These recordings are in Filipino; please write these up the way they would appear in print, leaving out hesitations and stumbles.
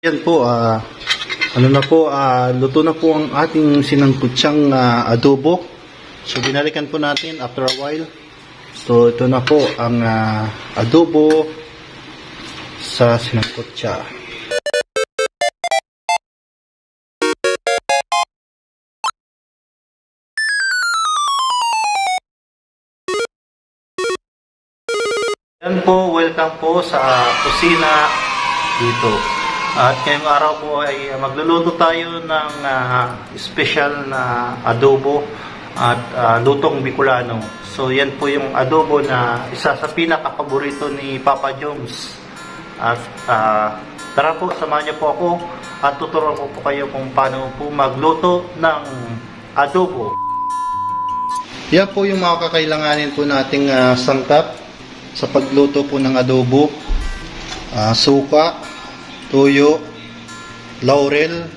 Yan po, luto na po ang ating sinangkutsang adobo. So, binalikan po natin after a while. So, ito na po ang adobo sa sinangkutsa. Yan po, welcome po sa kusina dito. At ngayong araw po ay magluluto tayo ng special na adobo at lutong Bicolano. So yan po yung adobo na isa sa pinaka-paborito ni Papa Joms. At tara po, samahan niyo po ako at tuturuan ko po kayo kung paano po magluto ng adobo. Yan po yung mga kakailanganin po nating sangkap sa pagluto po ng adobo. Suka, toyo, laurel,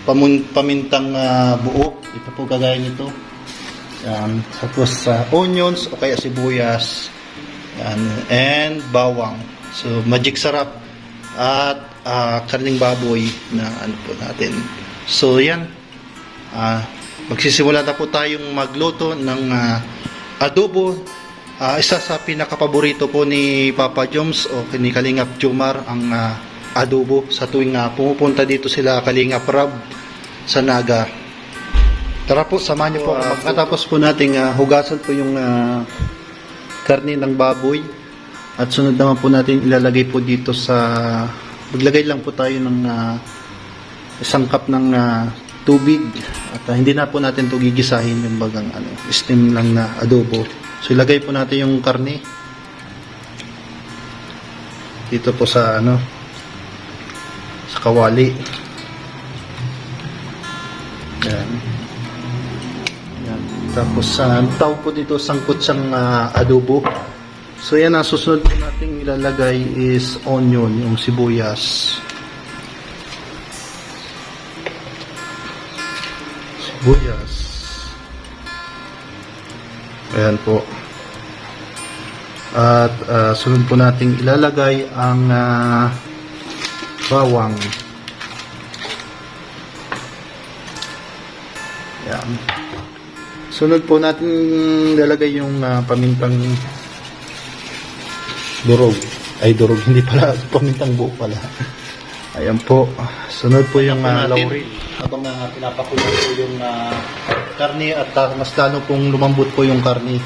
pamintang buo. Ito po kagaya nito. Yan. Tapos onions o kaya sibuyas. Yan. And bawang. So magic sarap at karning baboy na ano po natin. So yan. Magsisimula na po tayong magluto ng adobo. Isa sa pinakapaborito po ni Papa Joms o ni Kalingap Jomar ang adobo sa tuwing pumupunta dito sila Kalingap Rab sa Naga. Tara po, samahan niyo po. Pagkatapos po nating hugasan po yung karne ng baboy at sunod naman po natin ilalagay po dito sa maglagay lang po tayo ng isang cup ng tubig at hindi na po natin ito gigisahin yung bagang steam lang na adobo. So ilagay po natin yung karne dito po sa sa kawali. Yan. Yan. Tapos tawag po dito sangkutsang adobo. So yan ang susunod po nating ilalagay is onion, yung sibuyas. Sibuyas. Ayan po. At sunod po nating ilalagay ang bawang. Ayan. Sunod po natin ilalagay yung pamintang durog. Ay, durog. Hindi pala. Pamintang buo pala. Ayan po. Sunod po yung laurel. Habang pinapakulo po yung karne at mas lalo pong lumambot po yung karne.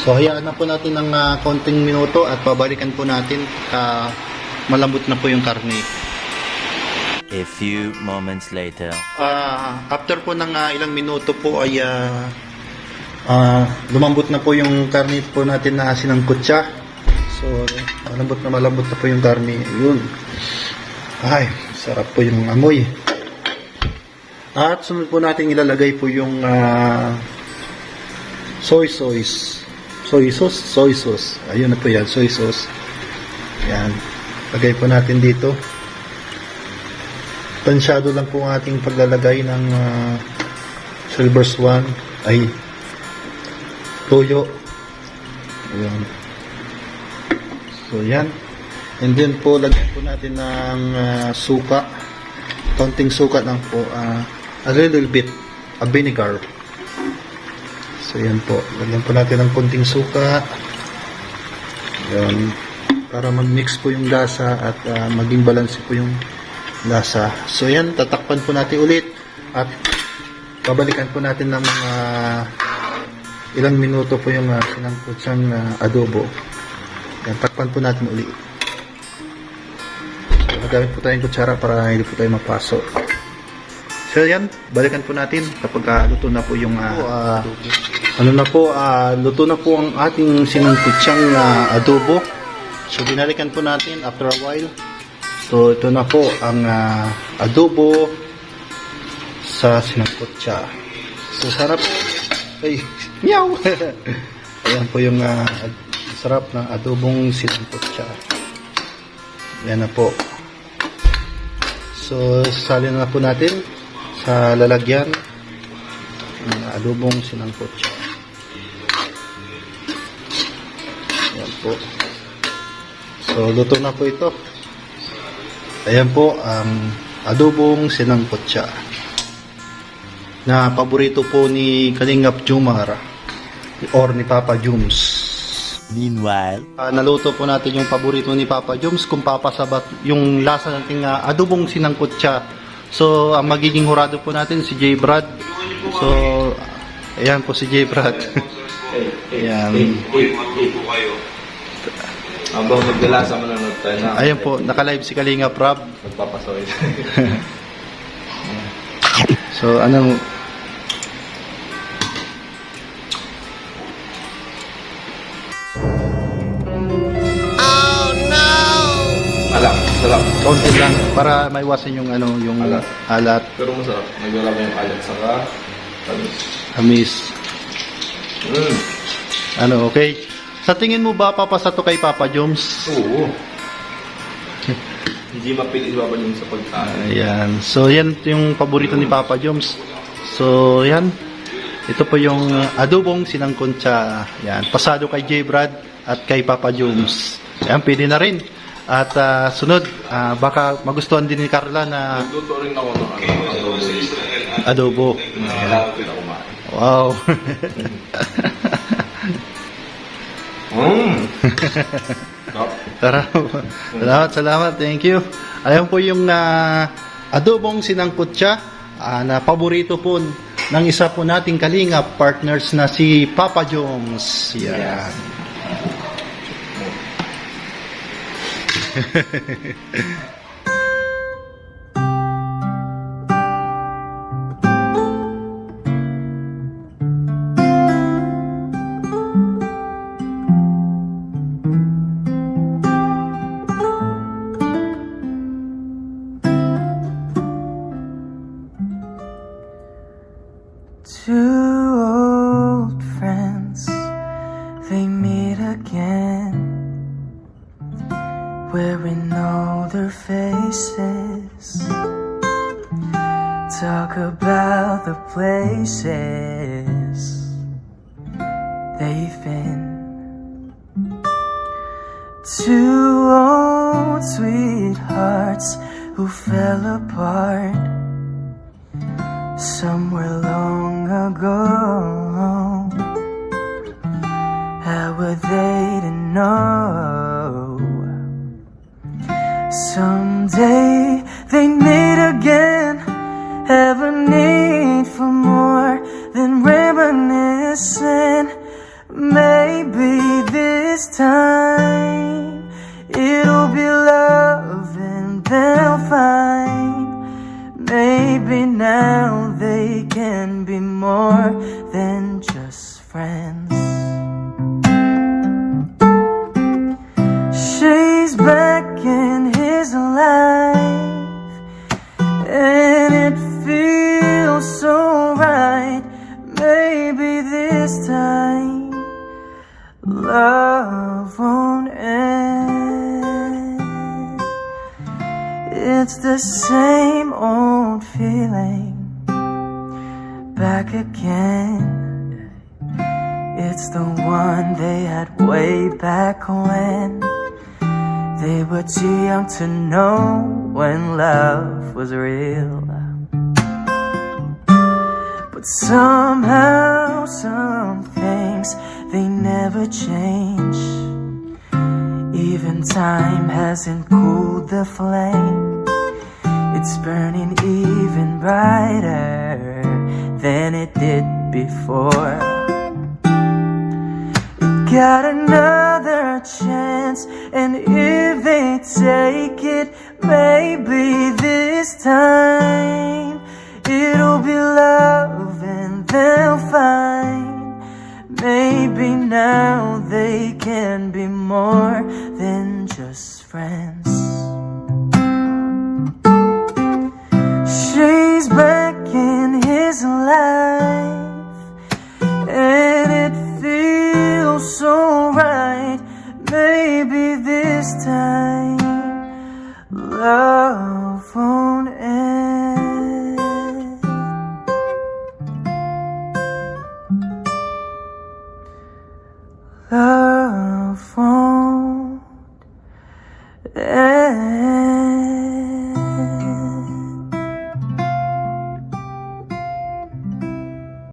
So hayaan na po natin ng konting minuto at pabalikan po natin malambot na po yung karne. A few moments later. After po ng ilang minuto po ay lumambot na po yung karne po natin na sinangkutsa. So malambot na po yung karne. Yun. Ay, sarap po yung amoy. At sunod po natin ilalagay po yung soy sauce. Ayun na po yan, soy sauce. Yan. Lagay po natin dito. Tansyado lang po ang ating paglalagay ng silver swan. Ay, toyo. Ayan. So, yan. And then po, lagyan po natin ng suka. Konting suka lang po. A little bit of vinegar. So yan po, lagyan po natin ng konting suka. Yan, para mag-mix po yung lasa at maging balance po yung lasa. So yan, tatakpan po natin ulit at babalikan po natin ng mga ilang minuto po yung sinangkutsang adobo. Yan, takpan po natin ulit. So, magamit po tayong kutsara para hindi po tayo magpaso. So yan, balikan po natin kapag luto na po yung luto na po ang ating sinangkutsang adobo. So binalikan po natin after a while. So ito na po ang adobo sa sinangkutsa. So sarap. Ay, meow. Ayan po yung sarap ng adobong sinangkutsa. Yan na po. So salin na po natin sa lalagyan ng adobong sinangkutsa. Ayan po. So luto na po ito. Ayan po ang adobong sinangkutsa na paborito po ni Kalingap Jumar or ni Papa Jums. Meanwhile, Naluto po natin yung paborito ni Papa Jums kung papasabat yung lasa ng ating adobong sinangkutsa. So ang magiging hurado po natin si J. Brad. So ayan po si J. Brad. Ayan. Habang magdalasa manonood tayo na. Ayan po, naka-live si Kalingap Rob. Magpapasaway. So ano, Alam, sarap. konti lang para maiwasan yung ano, yung Alat. alat, Pero masarap. Nagwala mo yung alat saka tamis. amis. Mm. Ano, okay? Sa tingin mo ba papasa to kay Papa Joms? Oo. Hindi mapili ba yung sa pagkain? Ayan. So, yan yung paborito ni Papa Joms. So, yan. Ito po yung adobong sinangkutsa. Yan. Pasado kay J. Brad at kay Papa Joms. Yan, pwede na rin. At sunod, baka magustuhan din ni Carla na Nagluto rin ako ng adobo. adobo. Kailangan ko na kumain. Wow. Sarap. Salamat. Thank you. Ayan po yung adobong sinangkutsa na paborito po ng isa po nating Kalingap partners na si Papa Joms. Yan. Two old friends, they meet again, wearing older faces, talk about the places they've been. Two old sweethearts who fell apart somewhere long ago. How were they to know? Someday they meet again, have a need for more than reminiscing. Maybe this time it'll be love and they'll find. Maybe now they can be more than just friends. She's back in his life, and it feels so right. Maybe this time love won't end. It's the same old feeling back again. It's the one they had way back when they were too young to know when love was real. But somehow some things, they never change. Even time hasn't cooled the flame. It's burning even brighter than it did before. You got another chance, and if they take it, maybe this time it'll be love and they'll find. Maybe now they can be more than just friends.